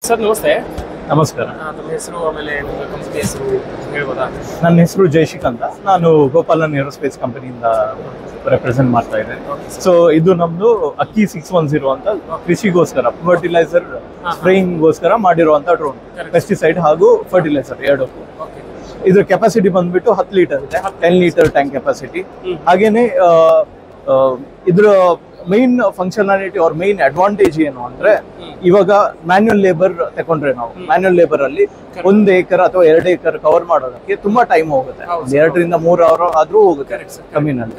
Sir ನಮಸ್ತೆ. ನಮಸ್ಕಾರ. ನಮ್ಮ ಹೆಸರು ಆಮೇಲೆ ನಿಮ್ಮ ಕಂಪನಿ ಹೆಸರು ಹೇಳ್ಬೋದಾ? ನನ್ನ ಹೆಸರು ಜೈಶಿಕ್ ಅಂತ. ನಾನು ಗೋಪಾಲನ್ ಏರೋಸ್ಪೇಸ್ ಕಂಪನಿಯಿಂದ ರೆಪ್ರೆಸೆಂಟ್ ಮಾಡ್ತಾ ಇದ್ದೇನೆ. ಸೊ ಇದು ನಮ್ದು ಅಕ್ಕಿ 610 ಅಂತ ಕೃಷಿಗೋಸ್ಕರ ಫರ್ಟಿಲೈಸರ್ ಸ್ಪ್ರೇಯಿಂಗ್ಗೋಸ್ಕರ ಮಾಡಿರುವಂತ ಡ್ರೋನ್, ಪೆಸ್ಟಿಸೈಡ್ ಹಾಗೂ ಫರ್ಟಿಲೈಸರ್ ಎರಡಕ್ಕೂ. ಇದ್ರ ಕೆಪಾಸಿಟಿ ಬಂದ್ಬಿಟ್ಟು 10 ಲೀಟರ್ ಇದೆ, 10 ಲೀಟರ್ ಟ್ಯಾಂಕ್ ಕೆಪಾಸಿಟಿ. ಹಾಗೇನೆ ಇದ್ರ ಮೈನ್ ಫಂಕ್ಷನಾಲಿಟಿ ಅವ್ರ ಮೈನ್ ಅಡ್ವಾಂಟೇಜ್ ಏನು ಅಂದ್ರೆ, ಇವಾಗ ಮ್ಯಾನ್ಯುಯಲ್ ಲೇಬರ್ ತಗೊಂಡ್ರೆ ನಾವು ಮ್ಯಾನ್ಯುಯಲ್ ಲೇಬರ್ ಅಲ್ಲಿ 1 ಏಕರ್ ಅಥವಾ 2 ಏಕರ್ ಕವರ್ ಮಾಡೋದಕ್ಕೆ ತುಂಬಾ ಟೈಮ್ ಹೋಗುತ್ತೆ, 2 ರಿಂದ 3 ಅವರ್ ಆದ್ರೂ ಹೋಗುತ್ತೆ ಕಮ್ಮಿನಲ್ಲಿ.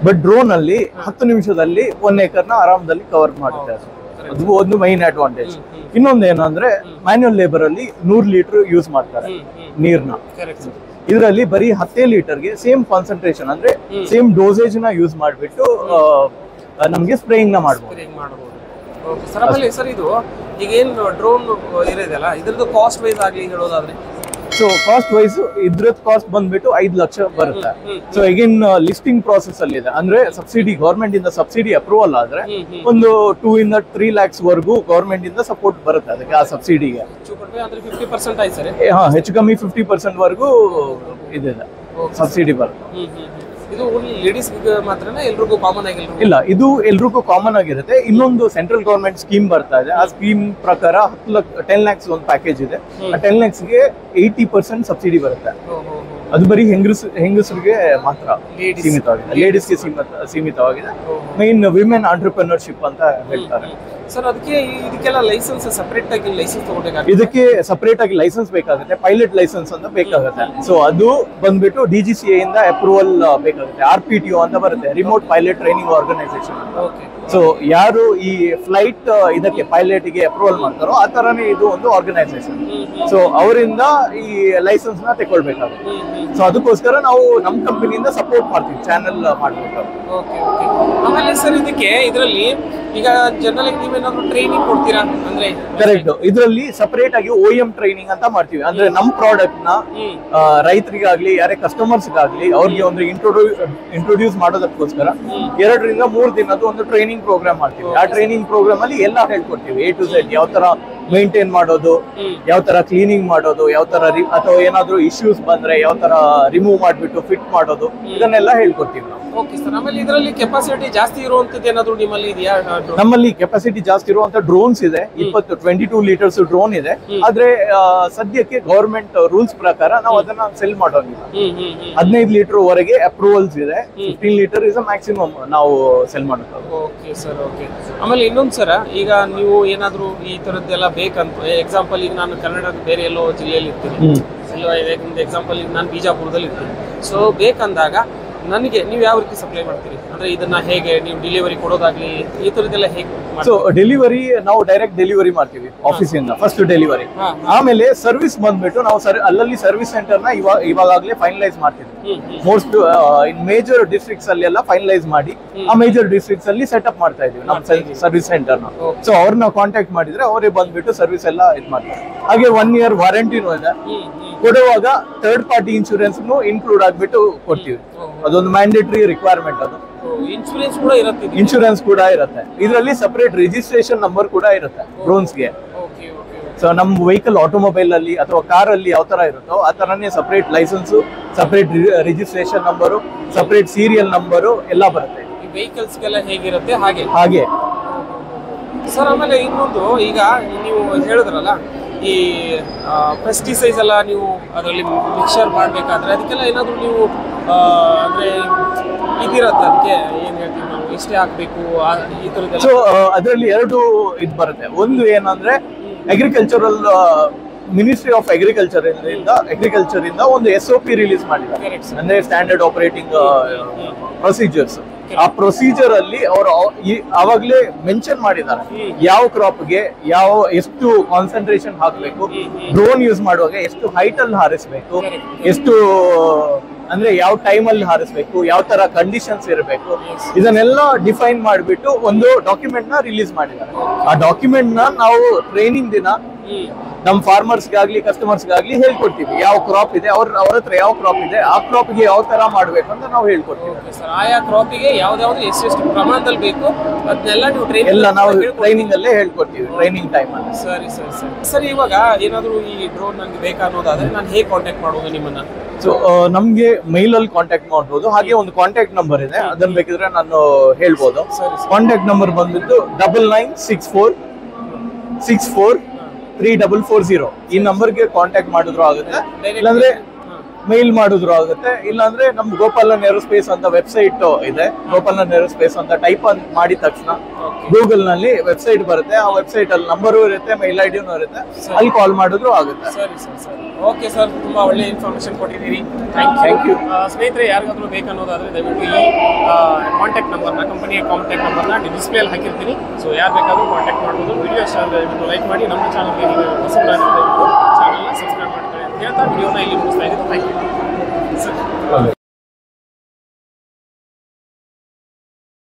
ಬಟ್ ಡ್ರೋನ್ ಅಲ್ಲಿ 10 ನಿಮಿಷದಲ್ಲಿ 1 ಏಕರ್ನ ಆರಾಮದಲ್ಲಿ ಕವರ್ ಮಾಡುತ್ತೆ. ಅದು ಒಂದು ಮೈನ್ ಅಡ್ವಾಂಟೇಜ್. ಇನ್ನೊಂದು ಏನಂದ್ರೆ, ಮ್ಯಾನ್ಯುಯಲ್ ಲೇಬರ್ ಅಲ್ಲಿ 100 ಲೀಟರ್ ಯೂಸ್ ಮಾಡ್ತಾರೆ ನೀರ್ನ. ಇದರಲ್ಲಿ ಬರೀ 10 ಲೀಟರ್ಗೆ ಸೇಮ್ ಕಾನ್ಸಂಟ್ರೇಷನ್ ಅಂದ್ರೆ ಸೇಮ್ ಡೋಸೇಜ್ ನ ಯೂಸ್ ಮಾಡಿಬಿಟ್ಟು ನಮ್ಗೆ ಸ್ಪ್ರೇಯಿಂಗ್ ನ ಮಾಡಬಹುದು. ಸರ್ ಇದು ಈಗ ಏನು ಡ್ರೋನ್ ಇರೋದಲ್ಲ, ಇದ್ರದ್ದು ಕಾಸ್ಟ್ ವೈಸ್ ಆಗ್ಲಿ ಹೇಳೋದಾದ್ರೆ, ಸೊ ಕಾಸ್ಟ್ ವೈಸ್ ಇದ್ರದ್ದು ಕಾಸ್ಟ್ ಬಂದ್ಬಿಟ್ಟು 5 ಲಕ್ಷ ಬರುತ್ತೆ. ಸೊ ಈಗಿನ್ ಲಿಸ್ಟಿಂಗ್ ಪ್ರಾಸೆಸ್ ಅಲ್ಲಿ ಇದೆ. ಅಂದ್ರೆ ಸಬ್ಸಿಡಿ, ಗವರ್ಮೆಂಟ್ ಇಂದ ಸಬ್ಸಿಡಿ ಅಪ್ರೂವಲ್ ಆದ್ರೆ ಒಂದು 2 ಇಂದ 3 lakhs ವರೆಗೂ ಗವರ್ಮೆಂಟ್ ಇಂದ ಸಪೋರ್ಟ್ ಬರುತ್ತೆ ಅದಕ್ಕೆ, ಆ ಸಬ್ಸಿಡಿಗೆ. 50% ಆಯ್ತು ಸರ್. ಹೆಚ್ಚು ಕಮ್ಮಿ 50% ವರೆಗೂ ಇದೆ ಸಬ್ಸಿಡಿ ಬರುತ್ತೆ. ಇದು ಲೇಡೀಸ್ ಮಾತ್ರನಾ ಎಲ್ರಿಗೂ ಕಾಮನ್ ಆಗಿ? ಇಲ್ಲ, ಇದು ಎಲ್ರಿಗೂ ಕಾಮನ್ ಆಗಿರುತ್ತೆ. ಇನ್ನೊಂದು ಸೆಂಟ್ರಲ್ ಗವರ್ಮೆಂಟ್ ಸ್ಕೀಮ್ ಬರ್ತಾ ಇದೆ. ಆ ಸ್ಕೀಮ್ ಪ್ರಕಾರ 10 lakhs ಒಂದು ಪ್ಯಾಕೇಜ್ ಇದೆ. ಆ 10 lakhsಗೆ 80% ಸಬ್ಸಿಡಿ ಬರುತ್ತೆ. ಅದು ಬರೀ ಹೆಂಗಸರಿಗೆ ಮಾತ್ರ ಸೀಮಿತವಾಗಿದೆ, ಲೇಡೀಸ್ಗೆ ಸೀಮಿತವಾಗಿದೆ. ಮೈನ್ ವಿಮೆನ್ ಆಂಟ್ರಪ್ರಿನರ್ಶಿಪ್ ಅಂತ ಹೇಳ್ತಾರೆ. ಸರ್ ಇದಕ್ಕೆಲ್ಲ ಲೈಸೆನ್ಸ್ ಸಪರೇಟ್ ಆಗಿ ಲೈಸೆನ್ಸ್ ತಗೋಬೇಕಾಗುತ್ತೆ? ಇದಕ್ಕೆ ಸಪರೇಟ್ ಆಗಿ ಲೈಸೆನ್ಸ್ ಬೇಕಾಗುತ್ತೆ, ಪೈಲಟ್ ಲೈಸೆನ್ಸ್ ಅಂತ ಬೇಕಾಗುತ್ತೆ. ಸೊ ಅದು ಬಂದ್ಬಿಟ್ಟು DGCA ಇಂದ ಅಪ್ರೂವಲ್ ಬೇಕಾಗುತ್ತೆ. RPTO ಅಂತ ಬರುತ್ತೆ, remote pilot training organisation. So ಯಾರು ಈ ಫ್ಲೈಟ್ ಇದಕ್ಕೆ ಪೈಲಟ್ ಗೆ ಅಪ್ರೂವಲ್ ಮಾಡ್ತಾರೋ ಆ ತರನೇ ಇದು ಒಂದು ಆರ್ಗನೈಸೇಷನ್. ಸೊ ಅವರಿಂದ ಈ ಲೈಸೆನ್ಸ್ ನ ತಗೊಳ್ಬೇಕಾಗುತ್ತೆ. ಸೊ ಅದಕ್ಕೋಸ್ಕರ ನಾವು ನಮ್ಮ ಕಂಪನಿಯಿಂದ ಸಪೋರ್ಟ್ ಮಾಡ್ತೀವಿ, ಚಾನೆಲ್ ಮಾಡ್ಬೇಕು. ಆಮೇಲೆ ಸರ್ ಇದರಲ್ಲಿ ಈಗ ಜನರಲ್ ಆಗಿ ನೀವೇನಾದ್ರು ಟ್ರೈನಿಂಗ್ ಕೊಡ್ತೀರಾ? ಅಂದ್ರೆ ಕರೆಕ್ಟ್, ಇದರಲ್ಲಿ ಸಪರೇಟ್ ಆಗಿ OEM ಟ್ರೈನಿಂಗ್ ಅಂತ ಮಾಡ್ತೀವಿ. ಅಂದ್ರೆ ನಮ್ ಪ್ರಾಡಕ್ಟ್ ನ ರೈತರಿಗಾಗ್ಲಿ ಯಾರೇ ಕಸ್ಟಮರ್ಸ್ ಗಾಗ್ಲಿ ಅವ್ರಿಗೆ ಒಂದು ಇಂಟ್ರೊಡ್ಯೂಸ್ ಮಾಡೋದಕ್ಕೋಸ್ಕರ 2 ರಿಂದ 3 ದಿನದ ಒಂದು ಟ್ರೈನಿಂಗ್ ಪ್ರೋಗ್ರಾಮ್ ಮಾಡ್ತೀವಿ. ಆ ಟ್ರೈನಿಂಗ್ ಪ್ರೋಗ್ರಾಮ್ ಅಲ್ಲಿ ಎಲ್ಲ ಹೇಳ್ಕೊಡ್ತೀವಿ, A to Z. ಯಾವ ತರ ಮೇಂಟೈನ್ ಮಾಡೋದು, ಯಾವ ತರ ಕ್ಲೀನಿಂಗ್ ಮಾಡೋದು, ಯಾವ ತರ ಅಥವಾ ಏನಾದ್ರು ಇಶ್ಯೂಸ್ ಬಂದ್ರೆ ಯಾವ ತರ ರಿಮೂವ್ ಮಾಡ್ಬಿಟ್ಟು ಫಿಟ್ ಮಾಡೋದು, ಇದನ್ನೆಲ್ಲ ಹೇಳ್ಕೊಡ್ತೀವಿ ನಾವು. Okay sir. ಆಮೇಲೆ ಇದರಲ್ಲಿ ಕೆಪಾಸಿಟಿ ಜಾಸ್ತಿ ಇರುವಂತದ್ದು ಏನಾದ್ರು ನಿಮ್ಮಲ್ಲಿ ಇದೆಯಾ? ನಮ್ಮಲ್ಲಿ ಕೆಪಾಸಿಟಿ ಜಾಸ್ತಿ ಇರುವಂತ ಡ್ರೋನ್ಸ್ ಇದೆ, 22 ಲೀಟರ್ಸ್ ಡ್ರೋನ್ ಇದೆ. ಆದ್ರೆ ಸದ್ಯಕ್ಕೆ ಗವರ್ಮೆಂಟ್ ರೂಲ್ಸ್ ಪ್ರಕಾರ ನಾವು ಅದನ್ನ ಸೆಲ್ ಮಾಡೋಂಗಿಲ್ಲ. 15 ಲೀಟರ್ ವರೆಗೆ ಅಪ್ರೂವಲ್ಸ್ ಇದೆ, 15 ಲೀಟರ್ ಇಸ್ ಮ್ಯಾಕ್ಸಿಮಮ್ ನಾವು ಸೆಲ್ ಮಾಡೋದು. Okay sir, okay. ಆಮೇಲೆ ಇನ್ನೊಂದು ಸರ, ಈಗ ನೀವು ಏನಾದ್ರು ಈ ತರದ್ದೆಲ್ಲ ಬೇಕಂತ, ಎಕ್ಸಾಂಪಲ್ ಈಗ ನಾನು ಕನ್ನಡದ ಬೇರೆ ಎಲ್ಲೋ ಜಿಲ್ಲೆಯಲ್ಲಿ ಇರ್ತೀನಿ, ಎಕ್ಸಾಂಪಲ್ ಈಗ ನಾನು ಬಿಜಾಪುರದಲ್ಲಿ ಇರ್ತೀನಿ. ಸೊ ಬೇಕಂದಾಗ ನನಗೆ ನೀವು ಯಾವ ರೀತಿ ಸಪ್ಲೈ ಮಾಡ್ತೀರಿ? ಅಂದ್ರೆ ಇದನ್ನ ಹೇಗೆ ನೀವು ಡೆಲಿವರಿ ಕೊಡೋದಾಗ್ಲಿ ಈ ತರದ್ದೆಲ್ಲ ಹೇಗೆ? ಸೊ ಡೆಲಿವರಿ ನಾವು ಡೈರೆಕ್ಟ್ ಡೆಲಿವರಿ ಮಾಡ್ತೀವಿ ಆಫೀಸಿಂದ, ಫಸ್ಟ್ ಡೆಲಿವರಿ. ಆಮೇಲೆ ಸರ್ವಿಸ್ ಬಂದ್ಬಿಟ್ಟು ನಾವು ಅಲ್ಲಲ್ಲಿ ಸರ್ವಿಸ್ ಸೆಂಟರ್ ನ ಇವಾಗಲೇ ಫೈನಲೈಸ್ ಮಾಡ್ತಿದ್ವಿ. ಮೋಸ್ಟ್ ಇನ್ ಮೇಜರ್ ಡಿಸ್ಟ್ರಿಕ್ಟ್ಸ್ ಅಲ್ಲಿ ಎಲ್ಲ ಫೈನಲೈಸ್ ಮಾಡಿ ಆ ಮೇಜರ್ ಡಿಸ್ಟ್ರಿಕ್ಟ್ಸ್ ಅಲ್ಲಿ ಸೆಟಪ್ ಮಾಡ್ತಾ ಇದೀವಿ ನಮ್ಮ ಸರ್ವಿಸ್ ಸೆಂಟರ್ ನ. ಸೊ ಅವ್ರನ್ನ ಕಾಂಟ್ಯಾಕ್ಟ್ ಮಾಡಿದ್ರೆ ಅವರೇ ಬಂದ್ಬಿಟ್ಟು ಸರ್ವಿಸ್ ಎಲ್ಲ ಇದು ಮಾಡ್ತಾರೆ. ಹಾಗೆ 1 year ವಾರಂಟಿನೂ ಇದೆ. ಕೊಡುವಾಗ ಥರ್ಡ್ ಪಾರ್ಟಿ ಇನ್ಶೂರೆನ್ಸ್ ಇನ್ಕ್ಲೂಡ್ ಆಗ್ಬಿಟ್ಟು ಕೊಡ್ತೀವಿ. ಅದೊಂದು ಮ್ಯಾಂಡೇಟರಿ ರಿಕ್ವೈರ್ಮೆಂಟ್. ಅದು ಇನ್ಶೂರೆನ್ಸ್ ಕೂಡ ಇರುತ್ತೆ. ಇದರಲ್ಲಿ ಸಪರೇಟ್ ರಿಜಿಸ್ಟ್ರೇಷನ್ ನಂಬರ್ ಕೂಡ ಇರುತ್ತೆ ಡ್ರೋನ್ಸ್ಗೆ. ಸೊ ನಮ್ಮ ವೆಹಿಕಲ್ ಆಟೋಮೊಬೈಲ್ ಅಲ್ಲಿ ಅಥವಾ ಕಾರ್ ಅಲ್ಲಿ ಯಾವ ತರ ಇರುತ್ತೋ ಆ ತರನೇ separate licence, separate registration number, separate serial number ಎಲ್ಲ ಬರುತ್ತೆ. ವೆಹಿಕಲ್ಸ್ಗೆಲ್ಲ ಹೇಗಿರುತ್ತೆ ಹಾಗೆ ಸರ್. ಆಮೇಲೆ ಇನ್ನೊಂದು, ಈಗ ನೀವು ಹೇಳಿದ್ರಲ್ಲ ಈ ಪೆಸ್ಟಿಸೈಡ್ಸ್ ಎಲ್ಲ ನೀವು ಅದರಲ್ಲಿ ಮಿಕ್ಸರ್ ಮಾಡಬೇಕಾದ್ರೆ ಅದಕ್ಕೆಲ್ಲ ಏನಾದರೂ ನೀವು ಅಂದರೆ ಇದಿರತ್ತೆ, ಅದಕ್ಕೆ ಏನು ಹೇಳ್ತೀವಿ ನಾವು, ಇಷ್ಟೇ ಹಾಕಬೇಕು ಈ ಥರದ್ದು? ಸೊ ಅದರಲ್ಲಿ 2 ಇದು ಬರುತ್ತೆ. ಒಂದು ಏನಂದ್ರೆ, ಅಗ್ರಿಕಲ್ಚರಲ್ ಮಿನಿಸ್ಟ್ರಿ ಆಫ್ ಅಗ್ರಿಕಲ್ಚರ್ ಇಂದ ಒಂದು SOP ರಿಲೀಸ್ ಮಾಡಿದ್ದಾರೆ, ಅಂದ್ರೆ ಸ್ಟ್ಯಾಂಡರ್ಡ್ ಆಪರೇಟಿಂಗ್ ಪ್ರೊಸೀಜರ್ಸ್. ಆ ಪ್ರೊಸೀಜರ್ ಅಲ್ಲಿ ಅವರು ಅವಾಗ್ಲೇ ಮೆನ್ಷನ್ ಮಾಡಿದ್ದಾರೆ ಯಾವ ಕ್ರಾಪ್ಗೆ ಎಷ್ಟು ಕಾನ್ಸಂಟ್ರೇಷನ್ ಹಾಕಬೇಕು, ಡ್ರೋನ್ ಯೂಸ್ ಮಾಡುವಾಗ ಎಷ್ಟು ಹೈಟ್ ಅಲ್ಲಿ ಹಾರಿಸಬೇಕು, ಎಷ್ಟು ಅಂದ್ರೆ ಯಾವ ಟೈಮ್ ಅಲ್ಲಿ ಹಾರಿಸಬೇಕು, ಯಾವ ತರ ಕಂಡೀಷನ್ಸ್ ಇರಬೇಕು, ಇದನ್ನೆಲ್ಲ ಡಿಫೈನ್ ಮಾಡಿಬಿಟ್ಟು ಒಂದು ಡಾಕ್ಯುಮೆಂಟ್ ನ ರಿಲೀಸ್ ಮಾಡಿದ್ದಾರೆ. ಆ ಡಾಕ್ಯುಮೆಂಟ್ ನ ನಾವು ಟ್ರೈನಿಂಗ್ ದಿನ ನಮ್ಮ ಫಾರ್ಮರ್ಸ್ಗಾಗ್ಲಿ ಕಸ್ಟಮರ್ಸ್ಗಾಗ್ಲಿ ಹೇಳ್ಕೊಡ್ತೀವಿ ಯಾವ ಕ್ರಾಪ್ ಇದೆ ಅವ್ರ ಹತ್ರ ಯಾವ ಕ್ರಾಪ್ ಇದೆ ಆ ಕ್ರಾಪ್ಗೆ ಯಾವ ತರ ಮಾಡ್ಬೇಕು ಅಂತ ನಾವು ಹೇಳ್ಕೊಡ್ತೀವಿ. ಸರ್ ಆಯಾ ಕ್ರಾಪಿಗೆ ಯಾವ್ದಾವ್ದು ಎಷ್ಟು ಪ್ರಮಾಣದಲ್ಲಿ ಬೇಕು ಅದನ್ನೆಲ್ಲ ನೀವು ಎಲ್ಲ ನಾವು ಟ್ರೈನಿಂಗ್ ಅಲ್ಲೇ ಹೇಳ್ಕೊಡ್ತೀವಿ ಟ್ರೈನಿಂಗ್ ಟೈಮ್ ಅಲ್ಲಿ. ಸರಿ ಸರ್ ಸರ್ ಸರ್ ಇವಾಗ ಏನಾದ್ರು ಈ ಡ್ರೋನ್ ನನಗೆ ಬೇಕಾನ್ನೋದಾದ್ರೆ ನಾನು ಹೇಗೆ ಕಾಂಟ್ಯಾಕ್ಟ್ ಮಾಡೋದು ನಿಮ್ಮನ್ನ? ಸೊ ನಮ್ಗೆ ಮೇಲ್ ಅಲ್ಲಿ ಕಾಂಟ್ಯಾಕ್ಟ್ ಮಾಡ್ಬೋದು, ಹಾಗೆ ಒಂದು ಕಾಂಟ್ಯಾಕ್ಟ್ ನಂಬರ್ ಇದೆ ಅದನ್ನ ಬೇಕಿದ್ರೆ ನಾನು ಹೇಳ್ಬೋದು. ಕಾಂಟ್ಯಾಕ್ಟ್ ನಂಬರ್ ಬಂದ್ಬಿಟ್ಟು 9964643440 ಈ ನಂಬರ್ಗೆ ಕಾಂಟ್ಯಾಕ್ಟ್ ಮಾಡಿದ್ರು ಆಗುತ್ತೆ, ಇಲ್ಲಾಂದ್ರೆ ಮೇಲ್ ಮಾಡಿದ್ರು ಆಗುತ್ತೆ, ಇಲ್ಲಾಂದ್ರೆ ನಮ್ ಗೋಪಾಲನ್ ಏರೋಸ್ಪೇಸ್ ಅಂತ ವೆಬ್ಸೈಟ್ ಇದೆ. ಗೋಪಾಲನ್ ಏರೋಸ್ಪೇಸ್ ಅಂತ ಟೈಪ್ ಮಾಡಿದ ತಕ್ಷಣ ಗೂಗಲ್ ನಲ್ಲಿ ವೆಬ್ಸೈಟ್ ಬರುತ್ತೆ, ಆ ವೆಬ್ಸೈಟ್ ಅಲ್ಲಿ ನಂಬರು ಇರುತ್ತೆ, ಮೇಲ್ ಐಡಿನೂ ಇರುತ್ತೆ, ಅಲ್ಲಿ ಕಾಲ್ ಮಾಡಿದ್ರು ಆಗುತ್ತೆ. ಸರಿ ಸರ್ ಸರ್ ಓಕೆ ಸರ್, ತುಂಬಾ ಒಳ್ಳೆ ಇನ್ಫಾರ್ಮೇಶನ್ ಕೊಟ್ಟಿದ್ದೀರಿ, ಥ್ಯಾಂಕ್ ಯು. ಸ್ನೇಹಿತರೆ ಯಾರಿಗಾದ್ರೂ ಬೇಕನ್ನೋದಾದ್ರೆ ದಯವಿಟ್ಟು ಈ ಕಾಂಟ್ಯಾಕ್ಟ್ ನಂಬರ್ನ ಕಂಪನಿಯ ಕಾಂಟ್ಯಾಕ್ಟ್ ನಂಬರ್ನ ಡಿಸ್ಪ್ಲೇಲಿ ಹಾಕಿರ್ತೀನಿ. ಸೊ ಯಾರು ಬೇಕಾದ್ರೂ ಕಾಂಟ್ಯಾಕ್ಟ್ ಮಾಡ್ಬೋದು. ವಿಡಿಯೋ ಇಷ್ಟ ಆದರೆ ದಯವಿಟ್ಟು ಲೈಕ್ ಮಾಡಿ, ನಮ್ಮ ಚಾನಲ್ಗೆ ನೀವು ಹೊಸಬರಾದ್ರೆ ದಯವಿಟ್ಟು ಚಾನಲ್ನ ಸಬ್ಸ್ಕ್ರೈಬ್ ಮಾಡ್ತಾರೆ ಅಂತ ಹೇಳ್ತಾ ವಿಡಿಯೋನ ಇಲ್ಲಿ ಮುಗಿಸ್ತಾ ಇದ್ದೀನಿ. Thank you sir.